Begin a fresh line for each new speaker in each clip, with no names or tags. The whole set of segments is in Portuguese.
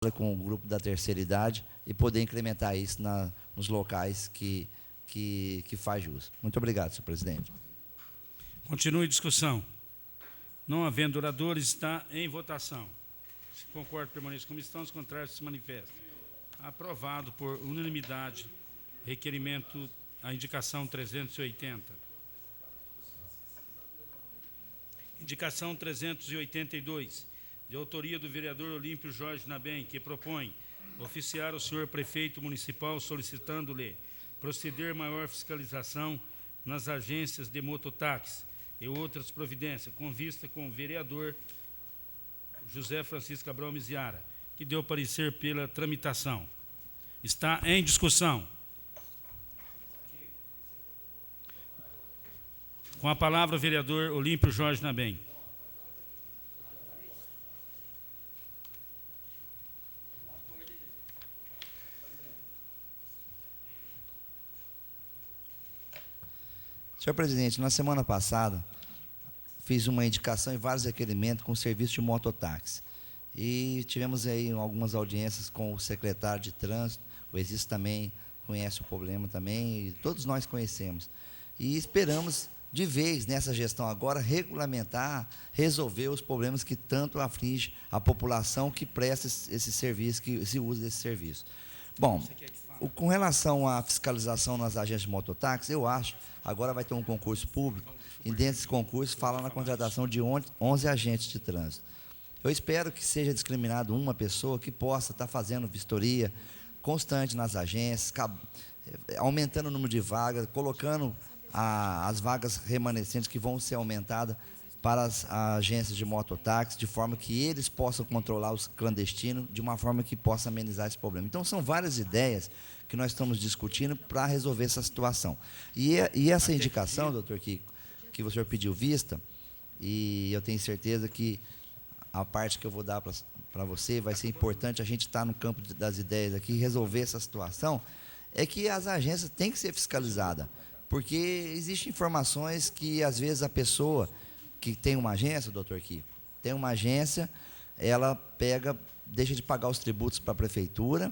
com o grupo da terceira idade e poder incrementar isso nos locais que faz jus. Muito obrigado, senhor presidente.
Continue discussão. Não havendo oradores, está em votação. Se concorda, permaneça como estão. Os contrários se manifestam. Aprovado por unanimidade. Requerimento, a indicação 380. Indicação 382, de autoria do vereador Olímpio Jorge Nabem, que propõe oficiar o senhor prefeito municipal solicitando-lhe proceder maior fiscalização nas agências de mototáxi e outras providências, com vista com o vereador José Francisco Cabral Miziara, que deu parecer pela tramitação. Está em discussão. Com a palavra o vereador Olímpio Jorge Nabem.
Senhor presidente, na semana passada, fiz uma indicação e vários requerimentos com o serviço de mototáxi. E tivemos aí algumas audiências com o secretário de trânsito, o Exis também conhece o problema também, e todos nós conhecemos. E esperamos, de vez, nessa gestão agora, regulamentar, resolver os problemas que tanto aflige a população que presta esse serviço, que se usa desse serviço. Bom, com relação à fiscalização nas agências de mototáxi, eu acho, agora vai ter um concurso público, e dentro desse concurso fala na contratação de 11 agentes de trânsito. Eu espero que seja discriminado uma pessoa que possa estar fazendo vistoria constante nas agências, aumentando o número de vagas, colocando as vagas remanescentes que vão ser aumentadas para as agências de mototáxi, de forma que eles possam controlar os clandestinos, de uma forma que possa amenizar esse problema. Então, são várias ideias que nós estamos discutindo para resolver essa situação. E essa indicação, doutor Kiko, que o senhor pediu vista, e eu tenho certeza que a parte que eu vou dar para você vai ser importante a gente estar no campo das ideias aqui, resolver essa situação, é que as agências têm que ser fiscalizadas, porque existem informações que, às vezes, a pessoa que tem uma agência, doutor Kiko, tem uma agência, ela deixa de pagar os tributos para a prefeitura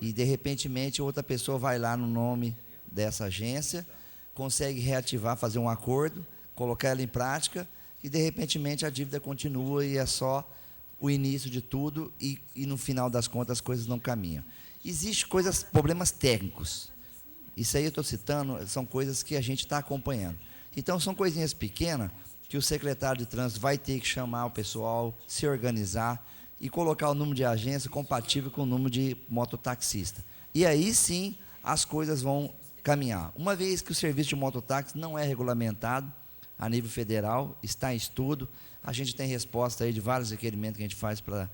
e, de repentemente, outra pessoa vai lá no nome dessa agência, consegue reativar, fazer um acordo, colocar ela em prática e, de repentemente, a dívida continua e é só o início de tudo e no final das contas, as coisas não caminham. Existem problemas técnicos. Isso aí eu estou citando, são coisas que a gente está acompanhando. Então, são coisinhas pequenas que o secretário de trânsito vai ter que chamar o pessoal, se organizar e colocar o número de agência compatível com o número de mototaxista. E aí sim as coisas vão caminhar. Uma vez que o serviço de mototáxi não é regulamentado a nível federal, está em estudo, a gente tem resposta aí de vários requerimentos que a gente faz para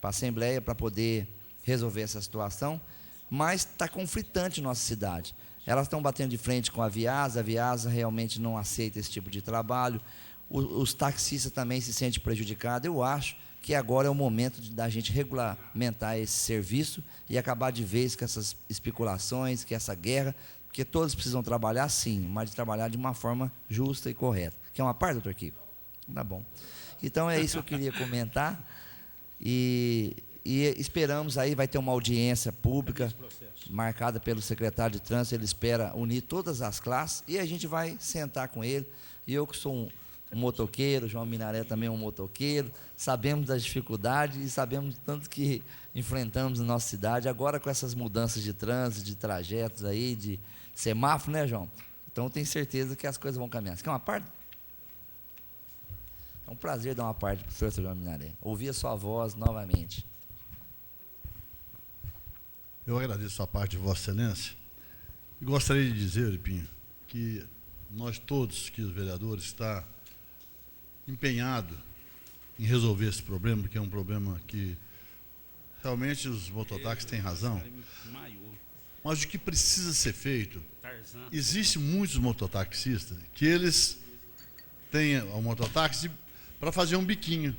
a Assembleia para poder resolver essa situação, mas está conflitante em nossa cidade. Elas estão batendo de frente com a Viasa realmente não aceita esse tipo de trabalho, os taxistas também se sentem prejudicados. Eu acho que agora é o momento da gente regulamentar esse serviço e acabar de vez com essas especulações, com essa guerra, porque todos precisam trabalhar sim, mas de trabalhar de uma forma justa e correta. Quer uma parte, doutor Kiko? Tá bom. Então é isso que eu queria comentar e esperamos aí, vai ter uma audiência pública marcada pelo secretário de trânsito, ele espera unir todas as classes e a gente vai sentar com ele. E eu que sou um motoqueiro, João Minaré também é um motoqueiro, sabemos das dificuldades e sabemos tanto que enfrentamos na nossa cidade, agora com essas mudanças de trânsito, de trajetos aí, de semáforo, né, João? Então, eu tenho certeza que as coisas vão caminhar. Você quer uma parte? É um prazer dar uma parte para o senhor, João Minaré. Ouvir a sua voz novamente.
Eu agradeço a parte de Vossa Excelência e gostaria de dizer, Lipinho, que nós todos, que os vereadores, está empenhado em resolver esse problema, porque é um problema que realmente os mototáxis têm razão, mas o que precisa ser feito, existe muitos mototaxistas que eles têm o mototáxi para fazer um biquinho.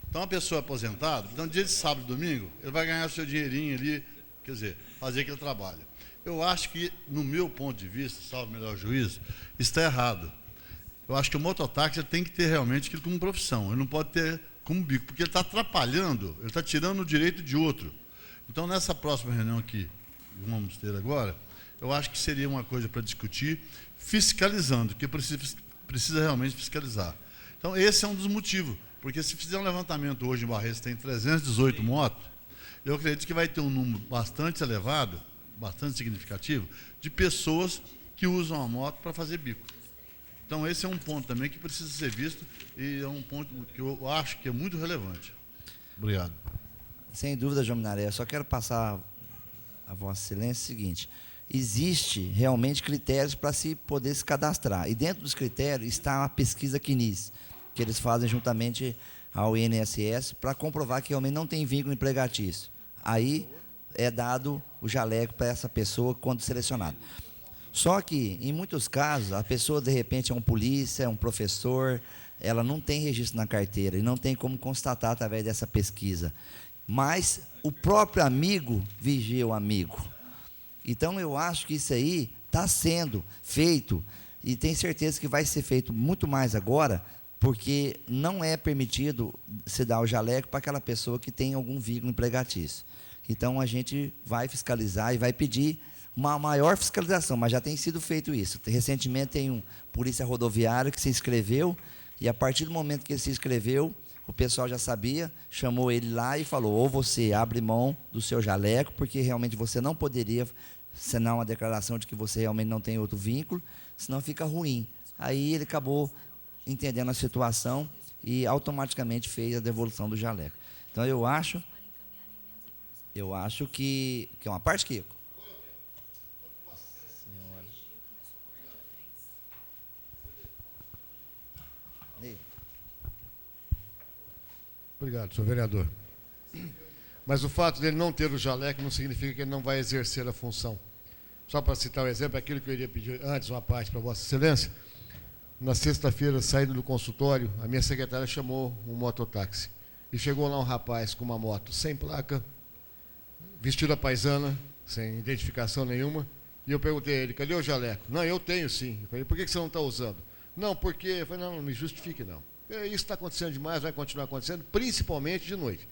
Então, a pessoa aposentada, então, dia de sábado e domingo, ele vai ganhar o seu dinheirinho ali, quer dizer, fazer aquele trabalho. Eu acho que, no meu ponto de vista, salvo o melhor juízo, está errado. Eu acho que o mototáxi tem que ter realmente aquilo como profissão. Ele não pode ter como bico, porque ele está atrapalhando, ele está tirando o direito de outro. Então, nessa próxima reunião que vamos ter agora, eu acho que seria uma coisa para discutir, fiscalizando, porque precisa realmente fiscalizar. Então, esse é um dos motivos, porque se fizer um levantamento hoje em Barretos, tem 318 motos, eu acredito que vai ter um número bastante elevado, bastante significativo, de pessoas que usam a moto para fazer bico. Então, esse é um ponto também que precisa ser visto e é um ponto que eu acho que é muito relevante. Obrigado.
Sem dúvida, João Minaré, eu só quero passar a Vossa Excelência o seguinte: existe realmente critérios para se poder se cadastrar. E dentro dos critérios está a pesquisa CNIS, que eles fazem juntamente ao INSS para comprovar que realmente não tem vínculo empregatício. Aí é dado o jaleco para essa pessoa quando selecionada. Só que, em muitos casos, a pessoa, de repente, é um polícia, é um professor, ela não tem registro na carteira e não tem como constatar através dessa pesquisa. Mas o próprio amigo vigia o amigo. Então, eu acho que isso aí está sendo feito e tenho certeza que vai ser feito muito mais agora, porque não é permitido se dar o jaleco para aquela pessoa que tem algum vínculo empregatício. Então, a gente vai fiscalizar e vai pedir uma maior fiscalização, mas já tem sido feito isso. Recentemente tem um polícia rodoviário que se inscreveu e a partir do momento que ele se inscreveu, o pessoal já sabia, chamou ele lá e falou: ou você abre mão do seu jaleco, porque realmente você não poderia assinar uma declaração de que você realmente não tem outro vínculo, senão fica ruim. Aí ele acabou entendendo a situação e automaticamente fez a devolução do jaleco. Então eu acho que é uma parte, Kiko.
Obrigado, senhor vereador. Mas o fato dele não ter o jaleco não significa que ele não vai exercer a função. Só para citar um exemplo, aquilo que eu iria pedir antes, uma parte para Vossa Excelência. Na sexta-feira, saindo do consultório, a minha secretária chamou um mototáxi. E chegou lá um rapaz com uma moto sem placa, vestido à paisana, sem identificação nenhuma. E eu perguntei a ele: cadê o jaleco? Não, eu tenho sim. Eu falei: por que você não está usando? Não, porque... Eu falei: não me justifique não. Isso está acontecendo demais, vai continuar acontecendo, principalmente de noite.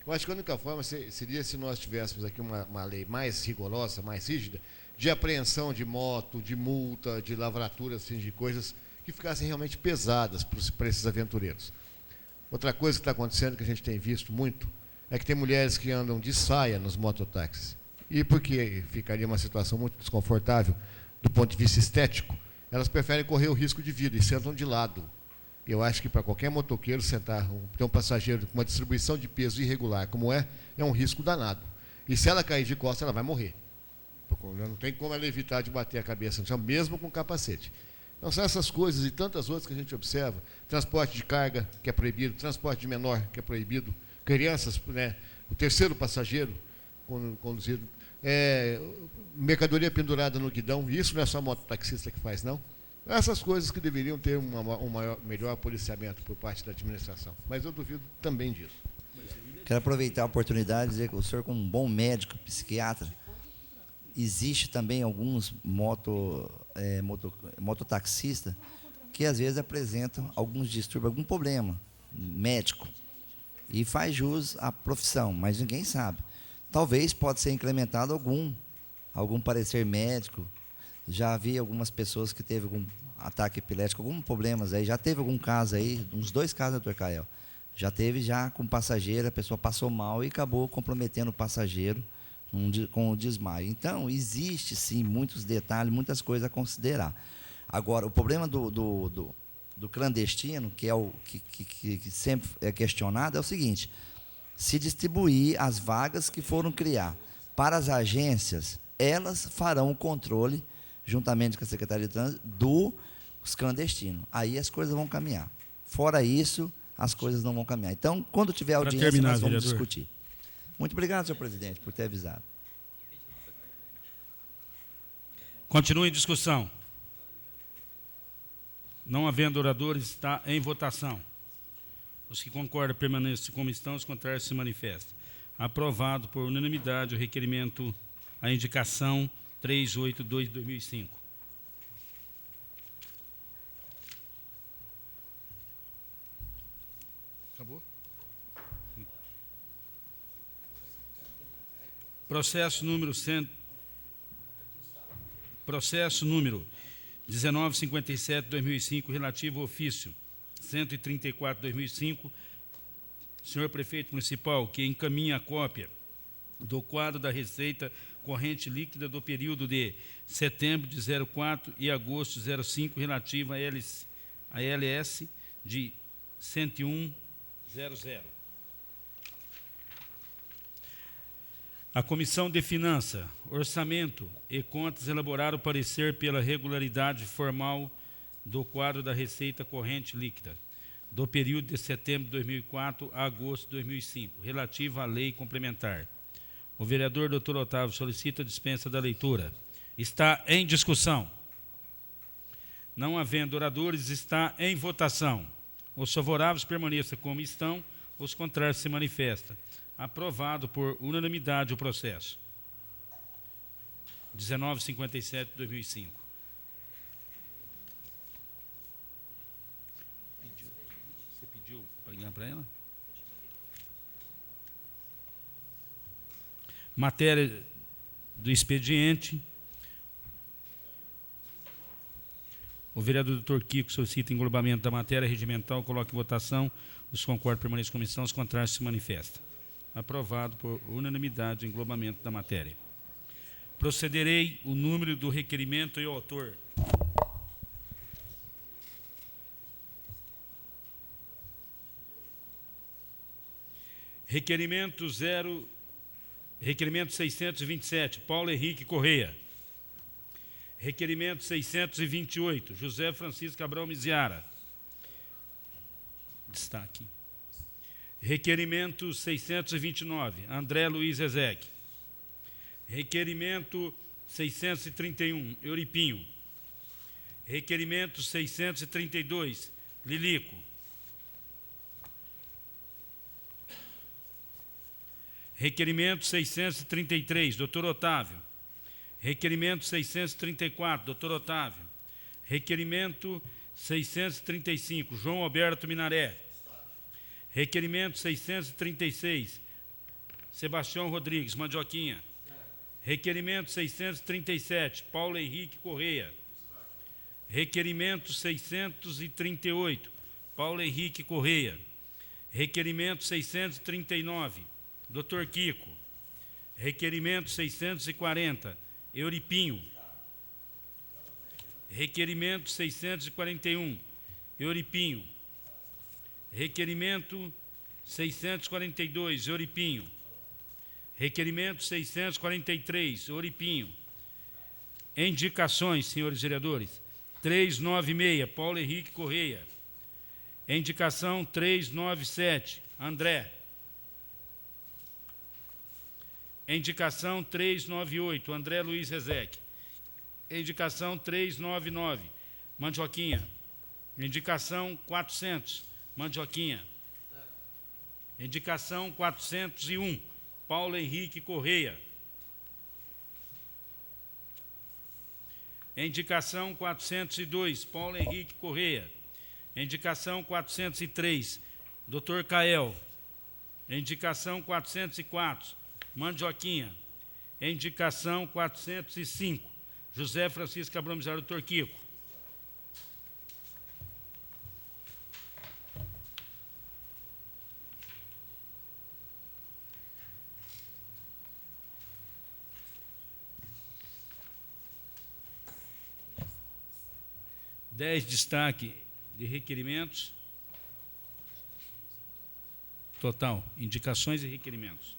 Eu acho que a única forma seria se nós tivéssemos aqui uma lei mais rigorosa, mais rígida, de apreensão de moto, de multa, de lavratura, assim, de coisas que ficassem realmente pesadas para esses aventureiros. Outra coisa que está acontecendo, que a gente tem visto muito, é que tem mulheres que andam de saia nos mototáxis. E porque ficaria uma situação muito desconfortável do ponto de vista estético, elas preferem correr o risco de vida e sentam de lado. Eu acho que para qualquer motoqueiro sentar, ter um passageiro com uma distribuição de peso irregular como é um risco danado. E se ela cair de costas, ela vai morrer. Não tem como ela evitar de bater a cabeça no chão, mesmo com capacete. Então, são essas coisas e tantas outras que a gente observa. Transporte de carga, que é proibido, transporte de menor, que é proibido, crianças, né, o terceiro passageiro conduzido, mercadoria pendurada no guidão, e isso não é só mototaxista que faz, não. Essas coisas que deveriam ter melhor policiamento por parte da administração. Mas eu duvido também disso.
Quero aproveitar a oportunidade de dizer que o senhor, como um bom médico, psiquiatra, existe também alguns mototaxistas que às vezes apresentam alguns distúrbios, algum problema médico, e faz jus à profissão, mas ninguém sabe. Talvez pode ser incrementado algum parecer médico. Já vi algumas pessoas que teve algum ataque epilético, alguns problemas aí, já teve algum caso aí, uns 2 casos, doutor Cael. Já teve com passageiro, a pessoa passou mal e acabou comprometendo o passageiro com o desmaio. Então, existe sim muitos detalhes, muitas coisas a considerar. Agora, o problema do clandestino, que é o que sempre é questionado, é o seguinte: se distribuir as vagas que foram criar para as agências, elas farão o controle, juntamente com a Secretaria de Trânsito, dos clandestinos. Aí as coisas vão caminhar. Fora isso, as coisas não vão caminhar. Então, quando tiver audiência, nós vamos discutir. Muito obrigado, senhor presidente, por ter avisado.
Continua em discussão. Não havendo oradores, está em votação. Os que concordam permaneçam como estão, os contrários se manifestam. Aprovado por unanimidade o requerimento, a indicação 382/2005.
Acabou?
Processo número 1957/2005, relativo ao ofício 134/2005, senhor prefeito municipal, que encaminha a cópia do quadro da receita corrente líquida do período de setembro de 04 e agosto de 05, relativa a LS de 101.00. A Comissão de Finanças, Orçamento e Contas elaboraram o parecer pela regularidade formal do quadro da receita corrente líquida do período de setembro de 2004 a agosto de 2005, relativa à lei complementar. O vereador Dr. Otávio solicita a dispensa da leitura. Está em discussão. Não havendo oradores, está em votação. Os favoráveis permaneçam como estão, os contrários se manifestam. Aprovado por unanimidade o processo. 1957/2005. Você pediu para ligar para ela? Matéria do expediente. O vereador Dr. Kiko solicita englobamento da matéria regimental. Coloque em votação. Os concordes permanecem em comissão, os contrários se manifestam. Aprovado por unanimidade o englobamento da matéria. Procederei o número do requerimento e o autor. Requerimento 627, Paulo Henrique Correia. Requerimento 628, José Francisco Cabral Miziara. Destaque. Requerimento 629, André Luiz Ezeque. Requerimento 631, Euripinho. Requerimento 632, Lilico. Requerimento 633, Dr. Otávio. Requerimento 634, Dr. Otávio. Requerimento 635, João Alberto Minaré. Requerimento 636, Sebastião Rodrigues, Mandioquinha. Requerimento 637, Paulo Henrique Correia. Requerimento 638, Paulo Henrique Correia. Requerimento 639, Dr. Kiko. Requerimento 640, Euripinho. Requerimento 641, Euripinho. Requerimento 642, Euripinho. Requerimento 643, Euripinho. Indicações, senhores vereadores. 396, Paulo Henrique Correia. Indicação 397, André. Indicação 398, André Luiz Ezeque. Indicação 399, Mandioquinha. Indicação 400, Mandioquinha. Indicação 401, Paulo Henrique Correia. Indicação 402, Paulo Henrique Correia. Indicação 403, Dr. Cael. Indicação 404, Mandioquinha. Indicação 405, José Francisco Cabral Miziara, Dr. Kiko. Destaque de requerimentos. Total, indicações e requerimentos.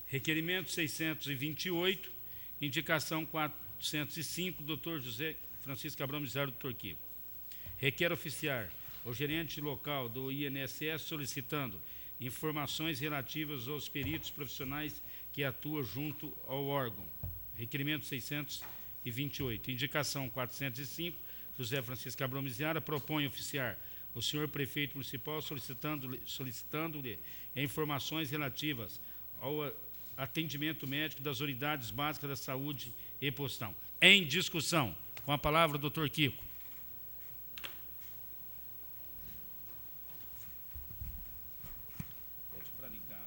Requerimento 628, indicação 405, Dr. José Francisco Cabral Miziara, Dr. Kiko. Requer oficiar o gerente local do INSS solicitando informações relativas aos peritos profissionais que atuam junto ao órgão. Requerimento 628. Indicação 405, José Francisco Cabral Miziara propõe oficiar o senhor prefeito municipal solicitando-lhe informações relativas atendimento médico das unidades básicas da saúde e postão. Em discussão. Com a palavra o doutor Kiko.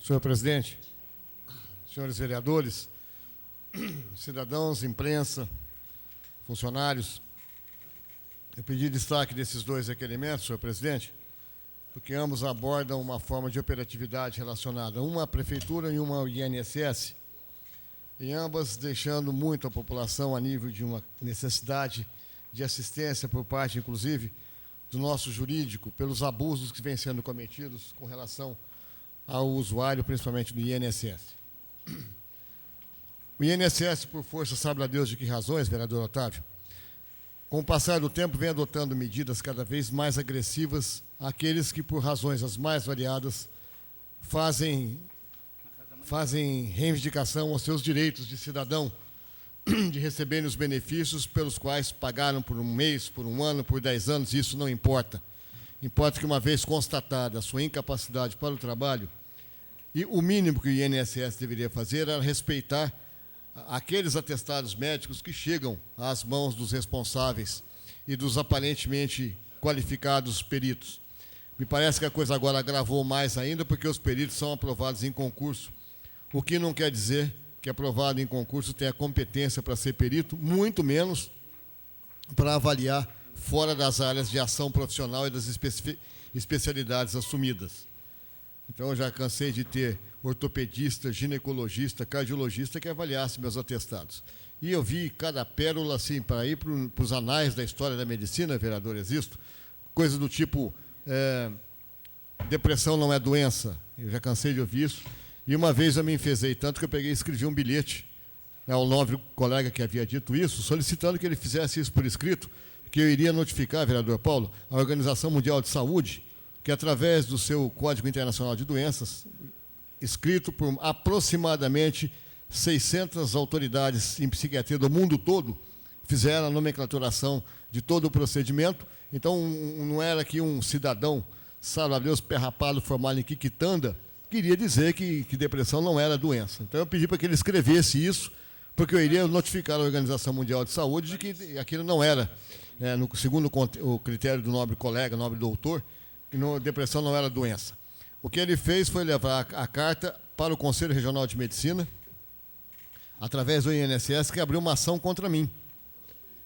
Senhor presidente, senhores vereadores, cidadãos, imprensa, funcionários, eu pedi destaque desses dois requerimentos, senhor presidente, porque ambos abordam uma forma de operatividade relacionada, uma à prefeitura e uma ao INSS, e ambas deixando muito a população a nível de uma necessidade de assistência por parte, inclusive, do nosso jurídico, pelos abusos que vêm sendo cometidos com relação ao usuário, principalmente do INSS. O INSS, por força, sabe lá Deus de que razões, vereador Otávio, com o passar do tempo, vem adotando medidas cada vez mais agressivas àqueles que, por razões as mais variadas, fazem reivindicação aos seus direitos de cidadão, de receberem os benefícios pelos quais pagaram por um mês, por um ano, por 10 anos, isso não importa. Importa que, uma vez constatada a sua incapacidade para o trabalho, e o mínimo que o INSS deveria fazer era respeitar aqueles atestados médicos que chegam às mãos dos responsáveis e dos aparentemente qualificados peritos. Me parece que a coisa agora agravou mais ainda, porque os peritos são aprovados em concurso, o que não quer dizer que aprovado em concurso tenha competência para ser perito, muito menos para avaliar fora das áreas de ação profissional e das especialidades assumidas. Então, eu já cansei de ter ortopedista, ginecologista, cardiologista que avaliasse meus atestados. E eu vi cada pérola, assim, para ir para os anais da história da medicina, vereador Existo, coisa do tipo, depressão não é doença. Eu já cansei de ouvir isso. E uma vez eu me enfezei tanto que eu peguei e escrevi um bilhete ao nobre colega que havia dito isso, solicitando que ele fizesse isso por escrito, que eu iria notificar, vereador Paulo, a Organização Mundial de Saúde, que através do seu Código Internacional de Doenças, escrito por aproximadamente 600 autoridades em psiquiatria do mundo todo, fizeram a nomenclaturação de todo o procedimento. Então, não era que um cidadão, sabe a Deus, perrapado, formado em Quiquitanda, queria dizer que depressão não era doença. Então, eu pedi para que ele escrevesse isso, porque eu iria notificar a Organização Mundial de Saúde de que aquilo não era, segundo o critério do nobre colega, nobre doutor, que depressão não era doença. O que ele fez foi levar a carta para o Conselho Regional de Medicina, através do INSS, que abriu uma ação contra mim.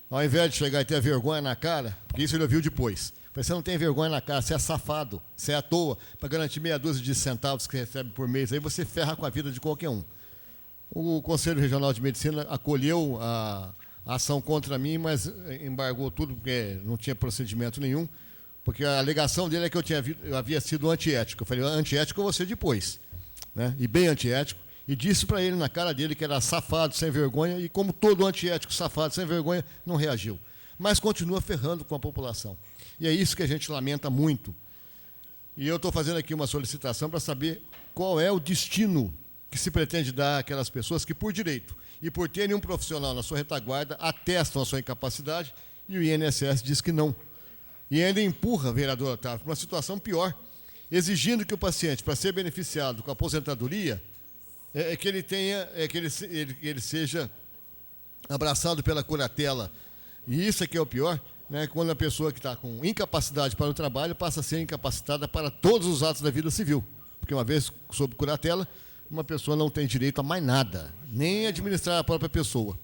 Ao invés de chegar e ter vergonha na cara, porque isso ele ouviu depois. Falei, você não tem vergonha na cara, você é safado, você é à toa, para garantir meia dúzia de centavos que recebe por mês, aí você ferra com a vida de qualquer um. O Conselho Regional de Medicina acolheu a ação contra mim, mas embargou tudo, porque não tinha procedimento nenhum, porque a alegação dele é que eu havia sido antiético. Eu falei, antiético eu vou ser depois, né? E bem antiético, e disse para ele na cara dele que era safado, sem vergonha, e como todo antiético, safado, sem vergonha, não reagiu. Mas continua ferrando com a população. E é isso que a gente lamenta muito. E eu estou fazendo aqui uma solicitação para saber qual é o destino que se pretende dar àquelas pessoas que, por direito e por terem um profissional na sua retaguarda, atestam a sua incapacidade, e o INSS diz que não. E ainda empurra, vereador Otávio, para uma situação pior, exigindo que o paciente, para ser beneficiado com a aposentadoria, que ele seja abraçado pela curatela. E isso é que é o pior, né, quando a pessoa que está com incapacidade para o trabalho passa a ser incapacitada para todos os atos da vida civil. Porque uma vez sob curatela, uma pessoa não tem direito a mais nada, nem administrar a própria pessoa.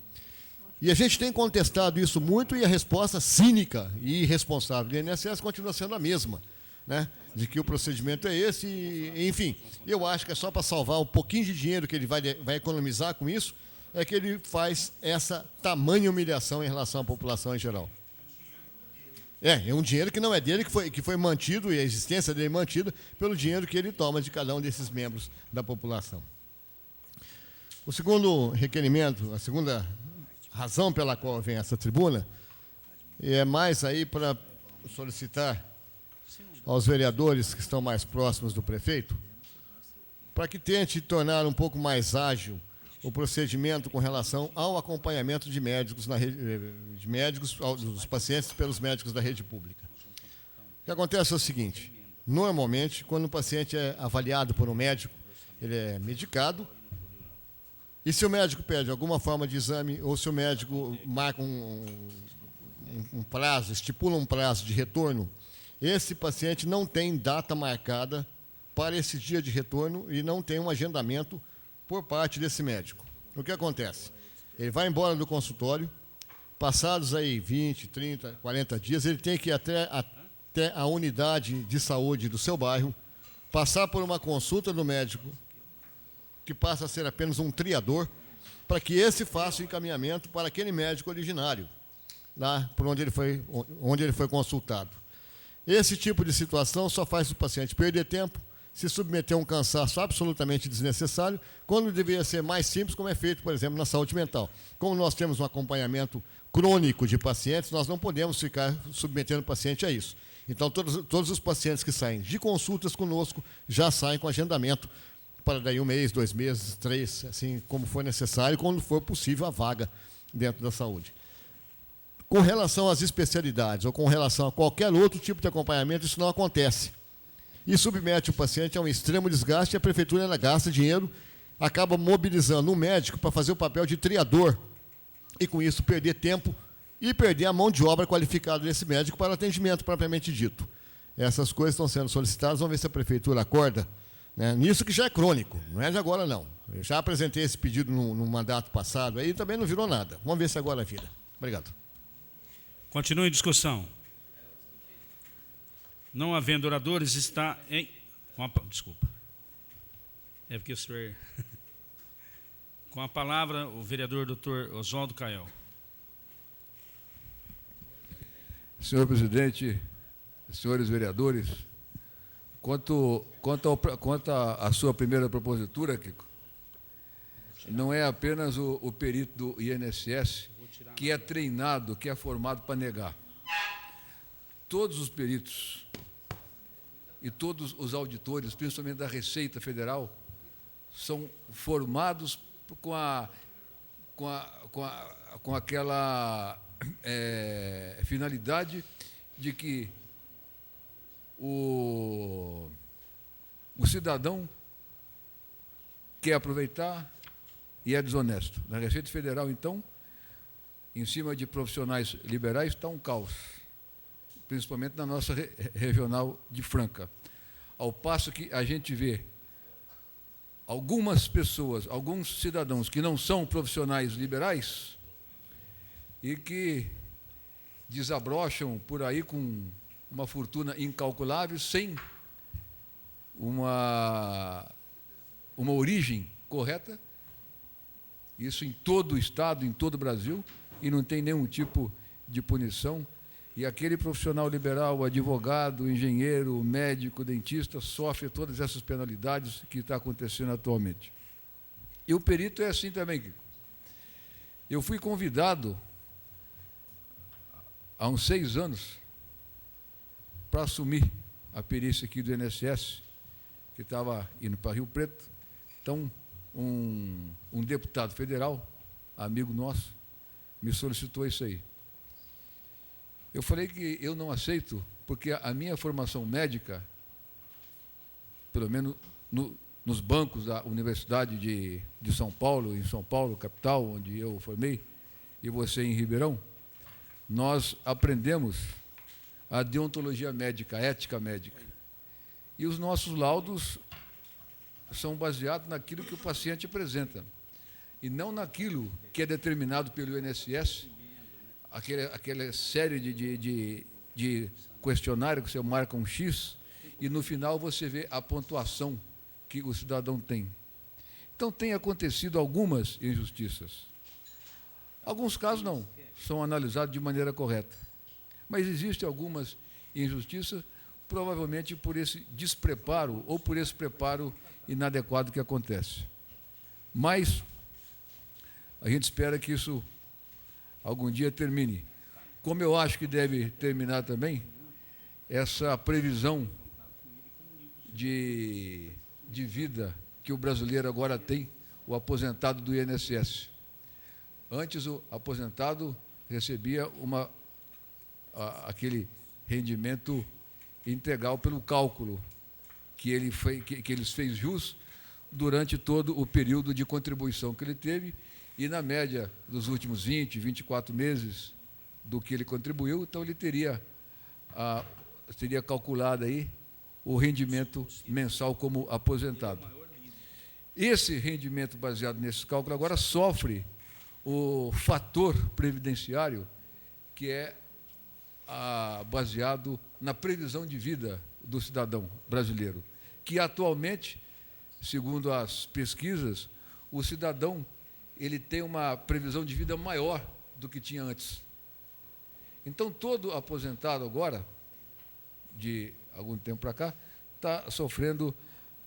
E a gente tem contestado isso muito, e a resposta cínica e irresponsável do INSS continua sendo a mesma, né? De que o procedimento é esse, enfim. Eu acho que é só para salvar um pouquinho de dinheiro que ele vai economizar com isso, é que ele faz essa tamanha humilhação em relação à população em geral. É um dinheiro que não é dele, que foi mantido, e a existência dele mantida pelo dinheiro que ele toma de cada um desses membros da população. O segundo requerimento, a segunda razão pela qual vem essa tribuna, é mais aí para solicitar aos vereadores que estão mais próximos do prefeito, para que tente tornar um pouco mais ágil o procedimento com relação ao acompanhamento de médicos, dos pacientes pelos médicos da rede pública. O que acontece é o seguinte, normalmente, quando o paciente é avaliado por um médico, ele é medicado, E se o médico pede alguma forma de exame, ou se o médico marca um prazo, estipula um prazo de retorno, esse paciente não tem data marcada para esse dia de retorno e não tem um agendamento por parte desse médico. O que acontece? Ele vai embora do consultório, passados aí 20, 30, 40 dias, ele tem que ir até a unidade de saúde do seu bairro, passar por uma consulta do médico, que passa a ser apenas um triador, para que esse faça o encaminhamento para aquele médico originário, lá por onde ele foi consultado. Esse tipo de situação só faz o paciente perder tempo, se submeter a um cansaço absolutamente desnecessário, quando deveria ser mais simples, como é feito, por exemplo, na saúde mental. Como nós temos um acompanhamento crônico de pacientes, nós não podemos ficar submetendo o paciente a isso. Então, todos os pacientes que saem de consultas conosco já saem com agendamento para daí 1 mês, 2 meses, 3, assim como for necessário, quando for possível a vaga dentro da saúde. Com relação às especialidades ou com relação a qualquer outro tipo de acompanhamento, isso não acontece. E submete o paciente a um extremo desgaste e a prefeitura ela gasta dinheiro, acaba mobilizando um médico para fazer o papel de triador e, com isso, perder tempo e perder a mão de obra qualificada desse médico para o atendimento propriamente dito. Essas coisas estão sendo solicitadas, vamos ver se a prefeitura acorda, né, nisso que já é crônico, não é de agora não. Eu já apresentei esse pedido no mandato passado, aí também não virou nada. Vamos ver se agora vira. Obrigado.
Continue em discussão. Não havendo oradores, está em... Desculpa. É porque o senhor... Com a palavra, o vereador Dr. Oswaldo Cael.
Senhor presidente, senhores vereadores, quanto à sua primeira propositura, Kiko, não é apenas o perito do INSS que é treinado, que é formado para negar. Todos os peritos e todos os auditores, principalmente da Receita Federal, são formados com aquela finalidade de que o cidadão quer aproveitar e é desonesto. Na Receita Federal, então, em cima de profissionais liberais, está um caos, principalmente na nossa regional de Franca. Ao passo que a gente vê algumas pessoas, alguns cidadãos que não são profissionais liberais e que desabrocham por aí com uma fortuna incalculável, sem uma origem correta, isso em todo o Estado, em todo o Brasil, e não tem nenhum tipo de punição. E aquele profissional liberal, o advogado, o engenheiro, o médico, o dentista, sofre todas essas penalidades que está acontecendo atualmente. E o perito é assim também, Kiko. Eu fui convidado há uns 6 anos para assumir a perícia aqui do INSS, que estava indo para Rio Preto. Então, um deputado federal, amigo nosso, me solicitou isso aí. Eu falei que eu não aceito, porque a minha formação médica, pelo menos nos bancos da Universidade de São Paulo, em São Paulo, capital, onde eu formei, e você em Ribeirão, nós aprendemos a deontologia médica, a ética médica. E os nossos laudos são baseados naquilo que o paciente apresenta, e não naquilo que é determinado pelo INSS, aquela série de questionário que você marca um X, e no final você vê a pontuação que o cidadão tem. Então, tem acontecido algumas injustiças. Alguns casos não, são analisados de maneira correta. Mas existem algumas injustiças, provavelmente por esse despreparo ou por esse preparo inadequado que acontece. Mas a gente espera que isso algum dia termine. Como eu acho que deve terminar também essa previsão de vida que o brasileiro agora tem, o aposentado do INSS. Antes, o aposentado recebia aquele rendimento integral pelo cálculo que eles fez jus durante todo o período de contribuição que ele teve, e na média dos últimos 20, 24 meses do que ele contribuiu, então ele teria calculado aí o rendimento mensal como aposentado. Esse rendimento baseado nesse cálculo agora sofre o fator previdenciário, que é baseado na previsão de vida do cidadão brasileiro, que atualmente, segundo as pesquisas, o cidadão ele tem uma previsão de vida maior do que tinha antes. Então, todo aposentado agora, de algum tempo para cá, está sofrendo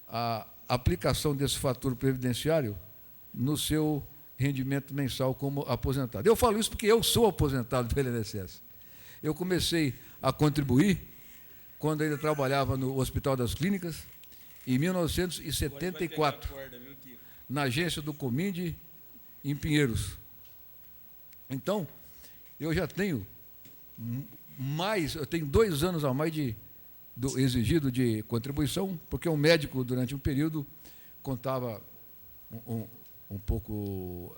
a aplicação desse fator previdenciário no seu rendimento mensal como aposentado. Eu falo isso porque eu sou aposentado pelo INSS. Eu comecei a contribuir quando ainda trabalhava no Hospital das Clínicas, em 1974, na agência do Cominde, em Pinheiros. Então, eu já tenho eu tenho 2 anos a mais do exigido de contribuição, porque um médico, durante um período, contava um pouco,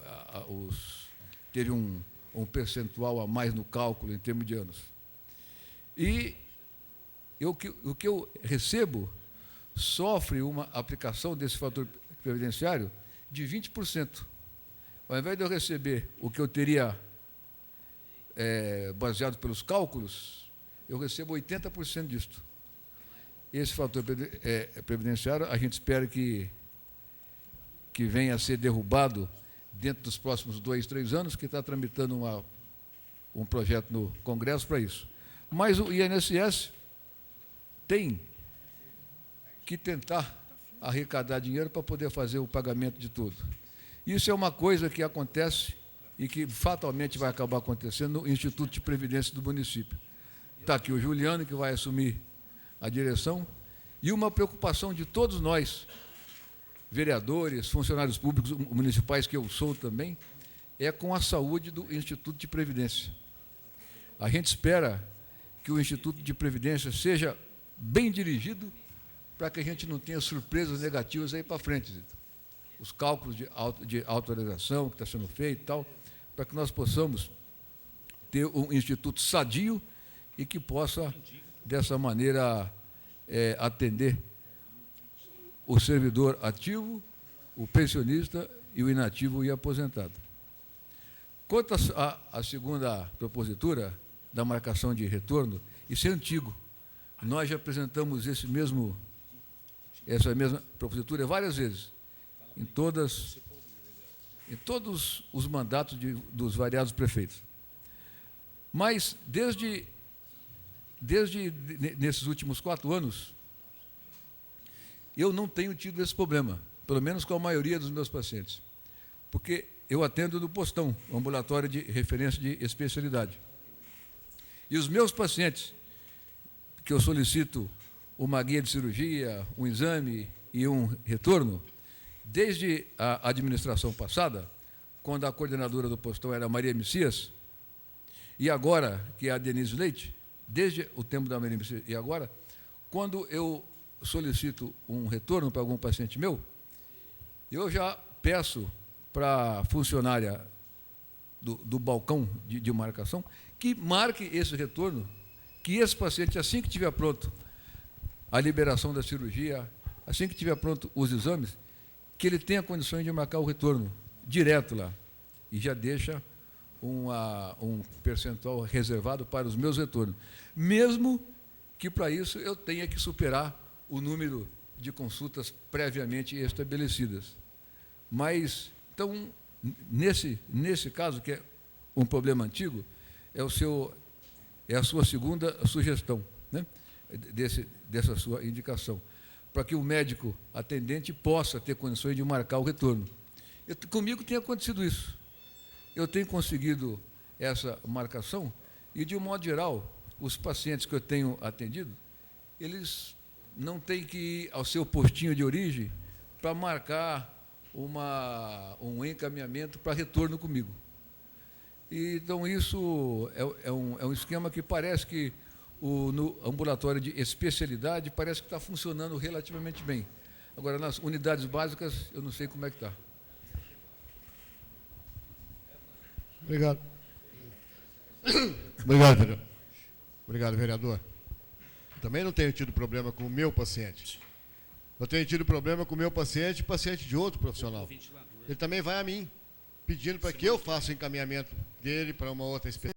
teve um percentual a mais no cálculo em termos de anos. E o que eu recebo sofre uma aplicação desse fator previdenciário de 20%. Ao invés de eu receber o que eu teria baseado pelos cálculos, eu recebo 80% disto. Esse fator previdenciário, a gente espera que venha a ser derrubado dentro dos próximos 2, 3 anos, que está tramitando um projeto no Congresso para isso. Mas o INSS tem que tentar arrecadar dinheiro para poder fazer o pagamento de tudo. Isso é uma coisa que acontece e que fatalmente vai acabar acontecendo no Instituto de Previdência do município. Está aqui o Juliano, que vai assumir a direção, e uma preocupação de todos nós, vereadores, funcionários públicos municipais, que eu sou também, é com a saúde do Instituto de Previdência. A gente espera que o Instituto de Previdência seja bem dirigido para que a gente não tenha surpresas negativas aí para frente, Zito. Os cálculos de autorização que está sendo feito e tal, para que nós possamos ter um instituto sadio e que possa, dessa maneira, atender o servidor ativo, o pensionista e o inativo e aposentado. Quanto à segunda propositura da marcação de retorno, isso é antigo. Nós já apresentamos essa mesma propositura várias vezes, em todos os mandatos dos variados prefeitos. Mas, desde nesses últimos 4 anos, eu não tenho tido esse problema, pelo menos com a maioria dos meus pacientes, porque eu atendo no postão, ambulatório de referência de especialidade. E os meus pacientes, que eu solicito uma guia de cirurgia, um exame e um retorno, desde a administração passada, quando a coordenadora do postão era a Maria Messias, e agora, que é a Denise Leite, desde o tempo da Maria Messias e agora, quando eu solicito um retorno para algum paciente meu, eu já peço para a funcionária do balcão de marcação que marque esse retorno, que esse paciente, assim que tiver pronto a liberação da cirurgia, assim que tiver pronto os exames, que ele tenha condições de marcar o retorno direto lá, e já deixa um percentual reservado para os meus retornos, mesmo que para isso eu tenha que superar o número de consultas previamente estabelecidas. Mas, então, nesse caso, que é um problema antigo, é a sua segunda sugestão, né? Dessa sua indicação, para que o médico atendente possa ter condições de marcar o retorno. Comigo tem acontecido isso. Eu tenho conseguido essa marcação e, de um modo geral, os pacientes que eu tenho atendido, eles não têm que ir ao seu postinho de origem para marcar um encaminhamento para retorno comigo. E, então, isso é um esquema que parece que no ambulatório de especialidade parece que está funcionando relativamente bem. Agora, nas unidades básicas, eu não sei como é que está.
Obrigado. Obrigado, vereador. Obrigado, vereador. Também não tenho tido problema com o meu paciente. Eu tenho tido problema com o meu paciente e paciente de outro profissional. Ele também vai a mim, pedindo para que eu faça o encaminhamento dele para uma outra especialidade.